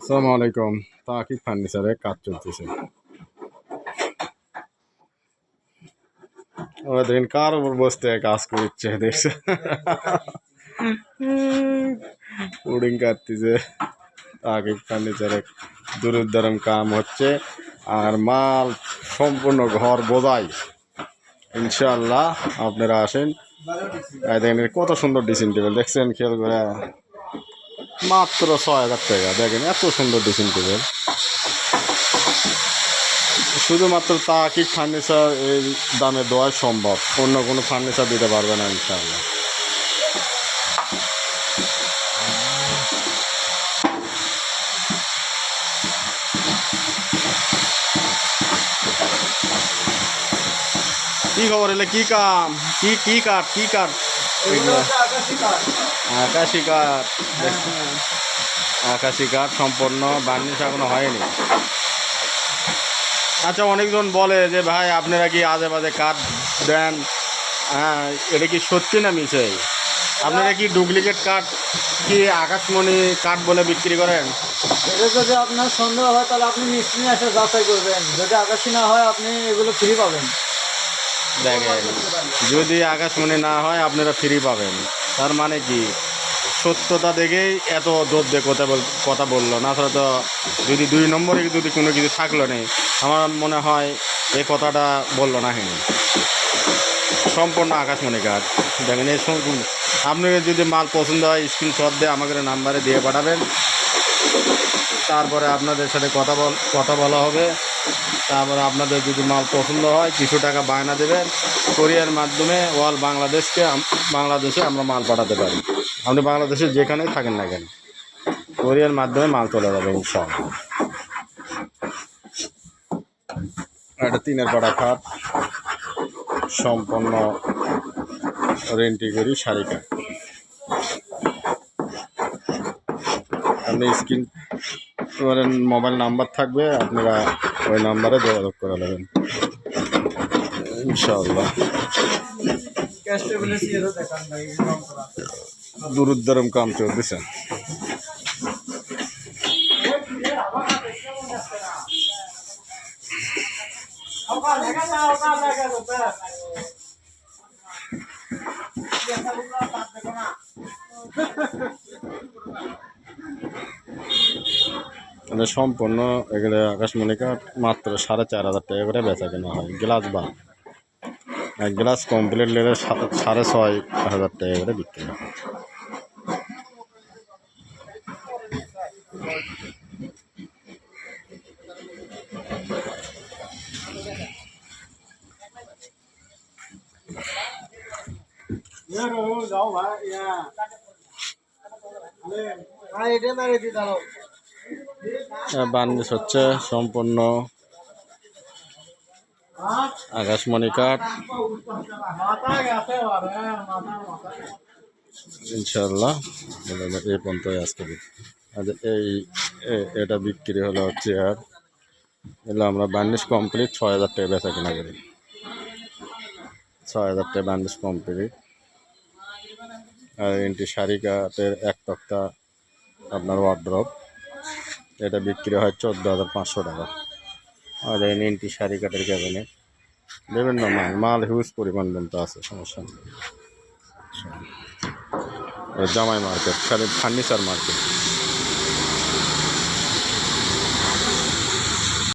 আসসালামু আলাইকুম। তাকিব ফার্নিচারে কাজ চলতেছে। ওরা দেখেন কার উপর বসতে কাজ করছে, দেখছে উডিং কাটতেছে। তাকিব ফার্নিচারে দুরুদ্দারম কাম হচ্ছে, আর মাল সম্পূর্ণ ঘর বোঝাই। ইনশাআল্লাহ আপনারা আসেন। দেখেন কত সুন্দর ড্রেসিং টেবিল, দেখছেন খেয়াল করে? মাত্র ৬,০০০ টাকা। দেখেন এত সুন্দর ড্রেসিং টেবিল। শুধুমাত্র তাকিব ফার্নিচার এই দামে দেওয়া সম্ভব, অন্য কোনো ফার্নিচার দিতে পারবে না ইনশাআল্লাহ। কি খবর? এলে কি কাম? কি কাঠ? কি কাঠ? আকাশি কাঠ। আকাশি কাঠ সম্পূর্ণ, বার্নিশ এখনো হয়নি। আচ্ছা, অনেকজন বলে যে ভাই আপনারা কি আজে বাজে কাঠ দেন, হ্যাঁ এটা কি সত্যি না মিছে? আপনারা কি ডুপ্লিকেট কাঠ, কি আকাশমণি কাঠ বলে বিক্রি করেন? এটা যদি আপনার সন্দেহ হয় তাহলে আপনি মিস্ত্রি এসে যাচাই করবেন। যদি আকাশী না হয় আপনি এগুলো ফ্রি পাবেন। দেখেন, যদি আকাশমণি না হয় আপনারা ফ্রি পাবেন, তার মানে কি সত্যতা দেখেই এত জোর দিয়ে কথা বললো না। আসলে তো যদি ২ নম্বরে যদি কোনো কিছু থাকলো নেই, আমার মনে হয় এই কথাটা বললো না। হ্যাঁ, সম্পূর্ণ আকাশমণি কাঠ। দেখেন এই সম্পূর্ণ। আপনাকে যদি মাল পছন্দ হয় স্ক্রিনশট দিয়ে আমাকে নাম্বারে দিয়ে পাঠাবেন, তারপরে আপনাদের সাথে কথা বলা হবে। তারপরে আপনাদের যদি মাল পছন্দ হয় কিছু টাকা বায়না দেবেন, কোরিয়ার মাধ্যমে অল বাংলাদেশে আমরা মাল পাঠাতে পারি। আপনি বাংলাদেশে যেখানেই থাকেন না কেন, কোরিয়ার মাধ্যমে মাল চলে যাবে ইনশাআল্লাহ। একটা ৩-এর পাড়া খাট, সম্পূর্ণ রেন্টি করি শাড়ি কাঠ। আপনি স্ক্রিন মোবাইল নাম্বার থাকবে, আপনারা ওই নাম্বারে যোগাযোগ করে নেবেন ইনশাআল্লাহ। দুরুদ্দারম কাম চলতেছে। মানে সম্পূর্ণ এগুলো আকাশমণি কাঠ, মাত্র ৪,৫০০ টাকা করে বেচা কেনা হয়। গ্লাস বা এক গ্লাস কমপ্লিট লেগে ৬,৫০০ টাকা করে বিক্রি হয়। বার্নিশ হচ্ছে সম্পূর্ণ আকাশমণি কাঠ ইনশাআল্লাহ। এই পর্যন্ত আজকে এটা বিক্রি হলো চেয়ার। এগুলো আমরা বার্নিশ কমপ্লিট ৬,০০০ টাকা বেচা কেনা করি। ৬,০০০ টাকা বার্নিশ কমপ্লিট। আর এনটি শাড়ি কাঠের এক তক্তা আপনার ওয়ার্ড্রপ, এটা বিক্রি হয় ১৪,৫০০ টাকা। আর এনটি শাড়ি কাঠের ক্যাবিনেট, বিভিন্ন মাল হিউজ পরিমাণ পর্যন্ত আছে, সমস্যা নেই। জামাই মার্কেট, খালি ফার্নিচার মার্কেট।